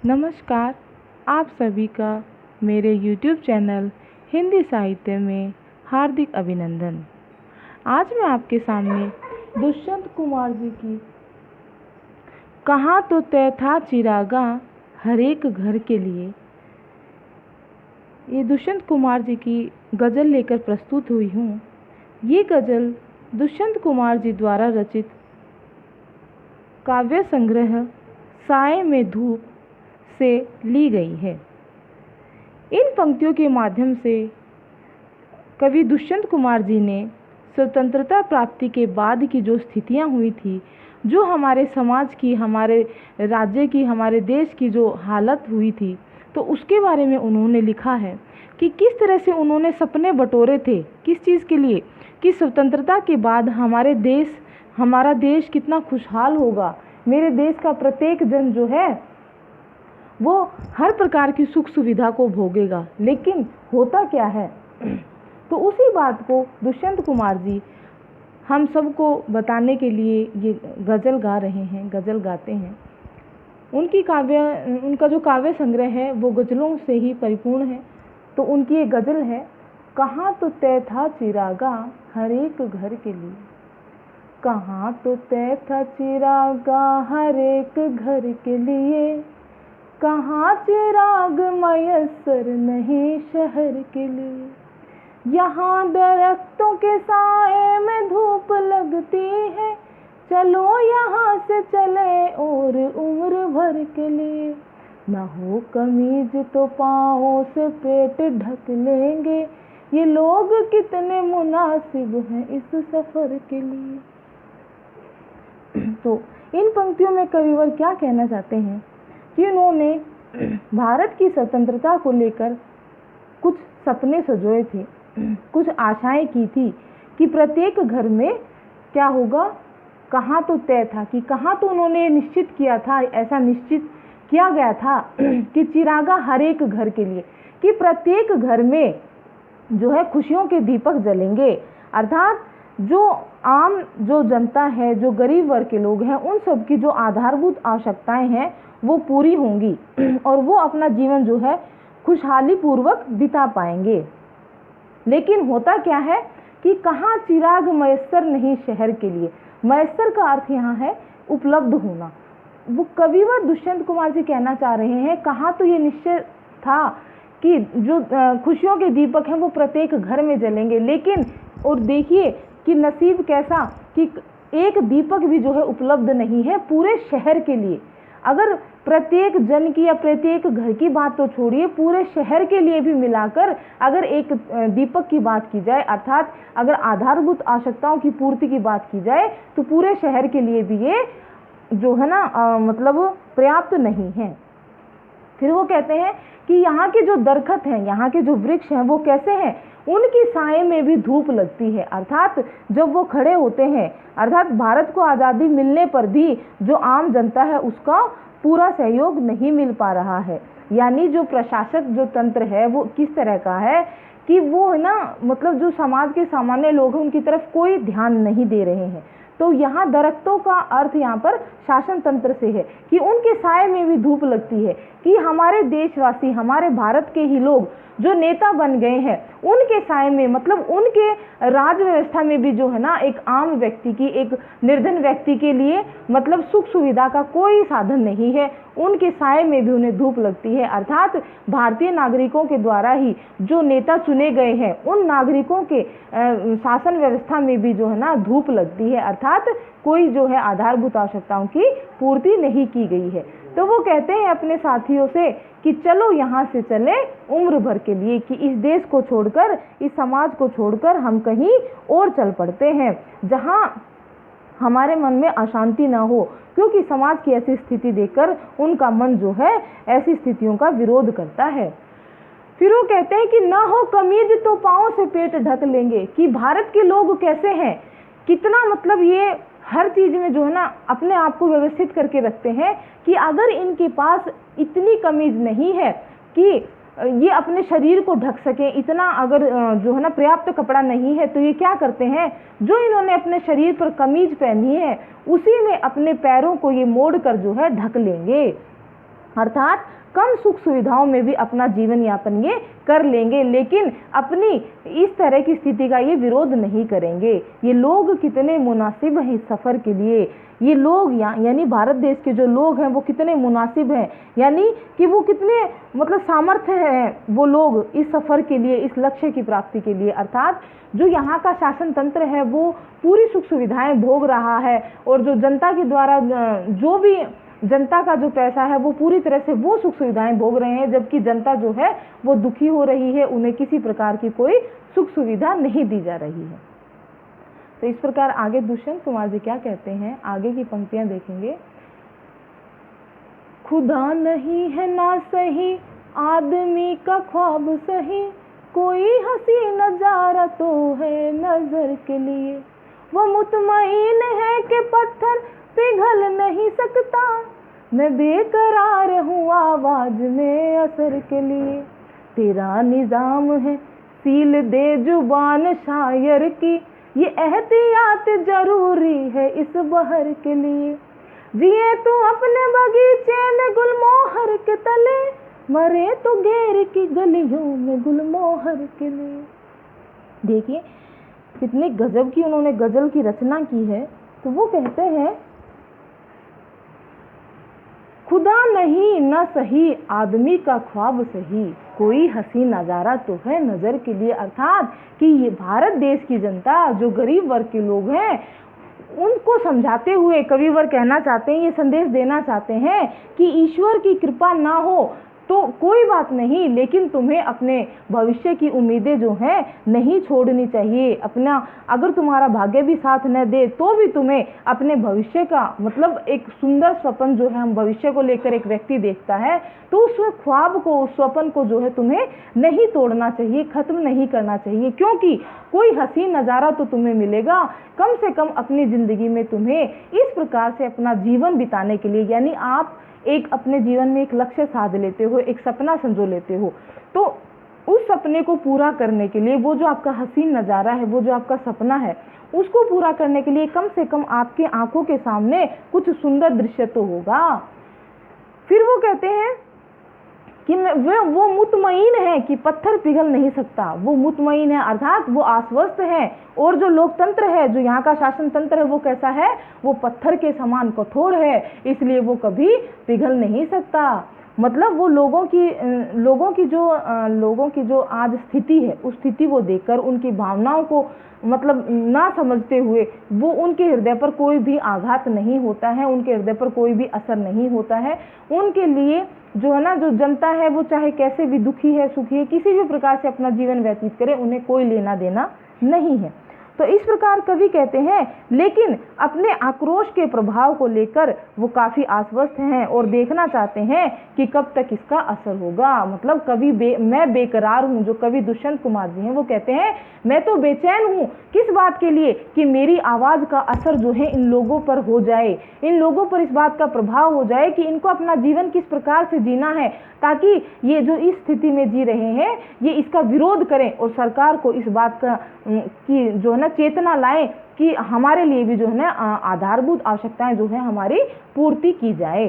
नमस्कार। आप सभी का मेरे YouTube चैनल हिंदी साहित्य में हार्दिक अभिनंदन। आज मैं आपके सामने दुष्यंत कुमार जी की कहाँ तो तय था चिरागा हर एक घर के लिए, ये दुष्यंत कुमार जी की गज़ल लेकर प्रस्तुत हुई हूँ। ये गज़ल दुष्यंत कुमार जी द्वारा रचित काव्य संग्रह साए में धूप से ली गई है। इन पंक्तियों के माध्यम से कवि दुष्यंत कुमार जी ने स्वतंत्रता प्राप्ति के बाद की जो स्थितियां हुई थी, जो हमारे समाज की, हमारे राज्य की, हमारे देश की जो हालत हुई थी, तो उसके बारे में उन्होंने लिखा है कि किस तरह से उन्होंने सपने बटोरे थे, किस चीज़ के लिए, कि स्वतंत्रता के बाद हमारा देश कितना खुशहाल होगा, मेरे देश का प्रत्येक जन जो है वो हर प्रकार की सुख सुविधा को भोगेगा। लेकिन होता क्या है, तो उसी बात को दुष्यंत कुमार जी हम सबको बताने के लिए ये गज़ल गा रहे हैं, गज़ल गाते हैं। उनका जो काव्य संग्रह है वो गज़लों से ही परिपूर्ण है। तो उनकी एक गज़ल है, कहाँ तो तय था चिरागा हर एक घर के लिए। कहाँ तो तय था चिरागा हर एक घर के लिए, कहाँ चिराग मयस्सर नहीं शहर के लिए। यहाँ दरख्तों के साए में धूप लगती है, चलो यहाँ से चले और उम्र भर के लिए। ना हो कमीज तो पाँवों से पेट ढक लेंगे, ये लोग कितने मुनासिब हैं इस सफ़र के लिए। तो इन पंक्तियों में कविवर क्या कहना चाहते हैं कि उन्होंने भारत की स्वतंत्रता को लेकर कुछ सपने सजोए थे, कुछ आशाएं की थी कि प्रत्येक घर में क्या होगा। कहाँ तो तय था कि कहाँ तो उन्होंने निश्चित किया था, ऐसा निश्चित किया गया था कि चिरागा हर एक घर के लिए, कि प्रत्येक घर में जो है खुशियों के दीपक जलेंगे। अर्थात जो जनता है, जो गरीब वर्ग के लोग हैं, उन सब की जो आधारभूत आवश्यकताएं हैं वो पूरी होंगी और वो अपना जीवन जो है खुशहाली पूर्वक बिता पाएंगे। लेकिन होता क्या है कि कहाँ चिराग मयस्सर नहीं शहर के लिए। मयस्सर का अर्थ यहाँ है उपलब्ध होना। वो कविवर दुष्यंत कुमार जी कहना चाह रहे हैं, कहाँ तो ये निश्चय था कि जो खुशियों के दीपक हैं वो प्रत्येक घर में जलेंगे, लेकिन और देखिए कि नसीब कैसा कि एक दीपक भी जो है उपलब्ध नहीं है पूरे शहर के लिए। अगर प्रत्येक जन की या प्रत्येक घर की बात तो छोड़िए, पूरे शहर के लिए भी मिलाकर अगर एक दीपक की बात की जाए, अर्थात अगर आधारभूत आवश्यकताओं की पूर्ति की बात की जाए, तो पूरे शहर के लिए भी ये जो है ना मतलब पर्याप्त नहीं है। फिर वो कहते हैं कि यहाँ के जो दरख्त हैं, यहाँ के जो वृक्ष हैं वो कैसे हैं, उनकी साए में भी धूप लगती है। अर्थात जब वो खड़े होते हैं, अर्थात भारत को आज़ादी मिलने पर भी जो आम जनता है उसका पूरा सहयोग नहीं मिल पा रहा है। यानी जो प्रशासक जो तंत्र है वो किस तरह का है कि वो है ना मतलब जो समाज के सामान्य लोग हैं उनकी तरफ कोई ध्यान नहीं दे रहे हैं। तो यहाँ दरख्तों का अर्थ यहाँ पर शासन तंत्र से है कि उनके साए में भी धूप लगती है, कि हमारे देशवासी, हमारे भारत के ही लोग जो नेता बन गए हैं उनके साए में, मतलब उनके राज व्यवस्था में भी जो है ना एक आम व्यक्ति की, एक निर्धन व्यक्ति के लिए मतलब सुख सुविधा का कोई साधन नहीं है, उनके साए में भी उन्हें धूप लगती है। अर्थात भारतीय नागरिकों के द्वारा ही जो नेता चुने गए हैं उन नागरिकों के शासन व्यवस्था में भी जो है ना धूप लगती है, अर्थात कोई जो है आधारभूत आवश्यकताओं की पूर्ति नहीं की गई है। तो वो कहते हैं अपने साथियों से कि चलो यहाँ से चले उम्र भर के लिए, कि इस देश को छोड़कर, इस समाज को छोड़कर हम कहीं और चल पड़ते हैं जहाँ हमारे मन में अशांति ना हो, क्योंकि समाज की ऐसी स्थिति देखकर उनका मन जो है ऐसी स्थितियों का विरोध करता है। फिर वो कहते हैं कि ना हो कमीज तो पाँव से पेट ढक लेंगे, कि भारत के लोग कैसे हैं, कितना मतलब ये हर चीज़ में जो है ना अपने आप को व्यवस्थित करके रखते हैं कि अगर इनके पास इतनी कमीज नहीं है कि ये अपने शरीर को ढक सके, इतना अगर जो है ना पर्याप्त कपड़ा नहीं है, तो ये क्या करते हैं, जो इन्होंने अपने शरीर पर कमीज पहनी है उसी में अपने पैरों को ये मोड़ कर जो है ढक लेंगे। अर्थात कम सुख सुविधाओं में भी अपना जीवन यापन ये कर लेंगे, लेकिन अपनी इस तरह की स्थिति का ये विरोध नहीं करेंगे। ये लोग कितने मुनासिब हैं इस सफ़र के लिए, ये लोग यानी भारत देश के जो लोग हैं वो कितने मुनासिब हैं, यानी कि वो कितने मतलब सामर्थ्य हैं वो लोग इस सफ़र के लिए, इस लक्ष्य की प्राप्ति के लिए। अर्थात जो यहाँ का शासन तंत्र है वो पूरी सुख सुविधाएं भोग रहा है, और जो जनता के द्वारा जो भी जनता का जो पैसा है वो पूरी तरह से वो सुख सुविधाएं भोग रहे हैं, जबकि जनता जो है वो दुखी हो रही है, उन्हें किसी प्रकार की कोई सुख सुविधा नहीं दी जा रही है। तो इस प्रकार आगे दुष्यंत कुमार जी क्या कहते हैं, आगे की पंक्तियां देखेंगे। खुदा नहीं है ना सही आदमी का ख्वाब सही, कोई हंसी नजारा तो है नजर के लिए, वो मुतमईन है कि पत्थर पिघल नहीं सकता, मैं बेकरार हूँ आवाज में असर के लिए, तेरा निजाम है सील दे जुबान शायर की, ये एहतियात जरूरी है इस बहर के लिए, जिए तू अपने बगीचे में गुलमोहर के तले, मरे तो घेर की गलियों में गुलमोहर के लिए। देखिए कितनी गजब की उन्होंने गजल की रचना की है। तो वो कहते हैं खुदा नहीं न सही आदमी का ख्वाब सही, कोई हसी नज़ारा तो है नज़र के लिए। अर्थात कि ये भारत देश की जनता जो गरीब वर्ग के लोग हैं उनको समझाते हुए कविवर कहना चाहते हैं, ये संदेश देना चाहते हैं कि ईश्वर की कृपा ना हो तो कोई बात नहीं, लेकिन तुम्हें अपने भविष्य की उम्मीदें जो हैं नहीं छोड़नी चाहिए। अपना अगर तुम्हारा भाग्य भी साथ न दे तो भी तुम्हें अपने भविष्य का मतलब एक सुंदर स्वप्न जो है, हम भविष्य को लेकर एक व्यक्ति देखता है तो उस ख्वाब को, उस स्वप्न को जो है तुम्हें नहीं तोड़ना चाहिए, खत्म नहीं करना चाहिए, क्योंकि कोई हसीन नज़ारा तो तुम्हें मिलेगा। कम से कम अपनी ज़िंदगी में तुम्हें इस प्रकार से अपना जीवन बिताने के लिए, यानी आप एक अपने जीवन में एक लक्ष्य साध लेते हो, एक सपना संजो लेते हो, तो उस सपने को पूरा करने के लिए वो जो आपका हसीन नज़ारा है, वो जो आपका सपना है, उसको पूरा करने के लिए कम से कम आपके आंखों के सामने कुछ सुंदर दृश्य तो होगा। फिर वो कहते हैं कि वो मुतमईन है कि पत्थर पिघल नहीं सकता, वो मुतमईन है अर्थात वो आश्वस्त है। और जो लोकतंत्र है, जो यहाँ का शासन तंत्र है, वो कैसा है, वो पत्थर के समान कठोर है, इसलिए वो कभी पिघल नहीं सकता। मतलब वो लोगों की जो आज स्थिति है उस स्थिति को देखकर उनकी भावनाओं को मतलब ना समझते हुए वो उनके हृदय पर कोई भी आघात नहीं होता है, उनके हृदय पर कोई भी असर नहीं होता है। उनके लिए जो है ना, जो जनता है वो चाहे कैसे भी दुखी है सुखी है, किसी भी प्रकार से अपना जीवन व्यतीत करे, उन्हें कोई लेना देना नहीं है। तो इस प्रकार कवि कहते हैं, लेकिन अपने आक्रोश के प्रभाव को लेकर वो काफ़ी आश्वस्त हैं और देखना चाहते हैं कि कब तक इसका असर होगा। मतलब मैं बेकरार हूँ। जो कवि दुष्यंत कुमार जी हैं वो कहते हैं मैं तो बेचैन हूँ, किस बात के लिए, कि मेरी आवाज़ का असर जो है इन लोगों पर हो जाए, इन लोगों पर इस बात का प्रभाव हो जाए कि इनको अपना जीवन किस प्रकार से जीना है, ताकि ये जो इस स्थिति में जी रहे हैं ये इसका विरोध करें और सरकार को इस बात का की जो है ना चेतना लाएं कि हमारे लिए भी जो है ना आधारभूत आवश्यकताएं जो है हमारी पूर्ति की जाए।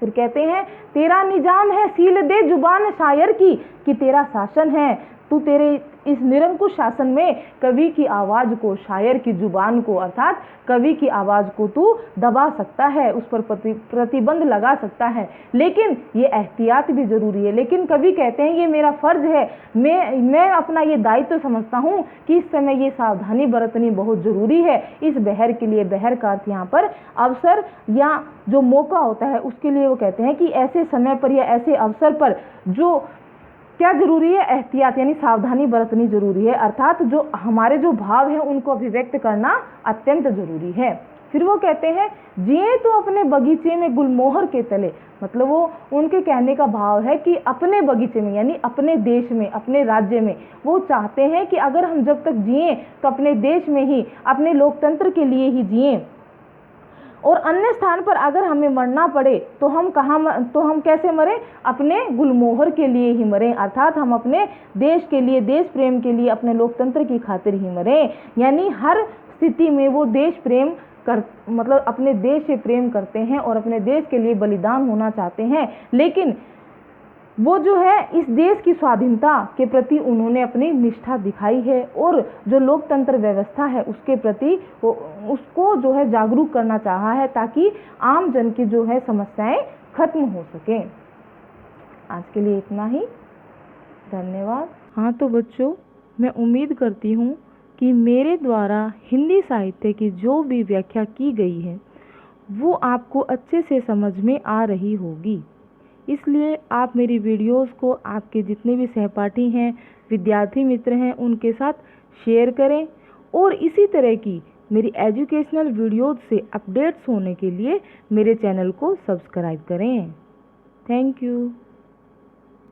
फिर कहते हैं तेरा निजाम है सील दे जुबान शायर की, कि तेरा शासन है, तू तेरे इस निरंकुश शासन में कवि की आवाज़ को, शायर की जुबान को अर्थात कवि की आवाज़ को तू दबा सकता है, उस पर प्रतिबंध लगा सकता है, लेकिन ये एहतियात भी ज़रूरी है। लेकिन कवि कहते हैं ये मेरा फ़र्ज़ है, मैं अपना ये दायित्व समझता हूँ कि इस समय ये सावधानी बरतनी बहुत ज़रूरी है। इस बहर के लिए, बहर का अर्थ यहाँ पर अवसर या जो मौका होता है उसके लिए वो कहते हैं कि ऐसे समय पर या ऐसे अवसर पर जो क्या जरूरी है, एहतियात यानी सावधानी बरतनी जरूरी है, अर्थात जो हमारे जो भाव हैं उनको अभिव्यक्त करना अत्यंत जरूरी है। फिर वो कहते हैं जिए तो अपने बगीचे में गुलमोहर के तले, मतलब वो उनके कहने का भाव है कि अपने बगीचे में यानी अपने देश में, अपने राज्य में वो चाहते हैं कि अगर हम जब तक जिए तो अपने देश में ही, अपने लोकतंत्र के लिए ही जिए, और अन्य स्थान पर अगर हमें मरना पड़े तो हम कैसे मरें, अपने गुलमोहर के लिए ही मरें, अर्थात हम अपने देश के लिए, देश प्रेम के लिए, अपने लोकतंत्र की खातिर ही मरें। यानी हर स्थिति में वो देश प्रेम मतलब अपने देश से प्रेम करते हैं और अपने देश के लिए बलिदान होना चाहते हैं, लेकिन वो जो है इस देश की स्वाधीनता के प्रति उन्होंने अपनी निष्ठा दिखाई है और जो लोकतंत्र व्यवस्था है उसके प्रति उसको जो है जागरूक करना चाहा है, ताकि आम जन की जो है समस्याएं खत्म हो सकें। आज के लिए इतना ही, धन्यवाद। हाँ तो बच्चों, मैं उम्मीद करती हूँ कि मेरे द्वारा हिंदी साहित्य की जो भी व्याख्या की गई है वो आपको अच्छे से समझ में आ रही होगी। इसलिए आप मेरी वीडियोस को आपके जितने भी सहपाठी हैं, विद्यार्थी मित्र हैं, उनके साथ शेयर करें और इसी तरह की मेरी एजुकेशनल वीडियोस से अपडेट्स होने के लिए मेरे चैनल को सब्सक्राइब करें। Thank you.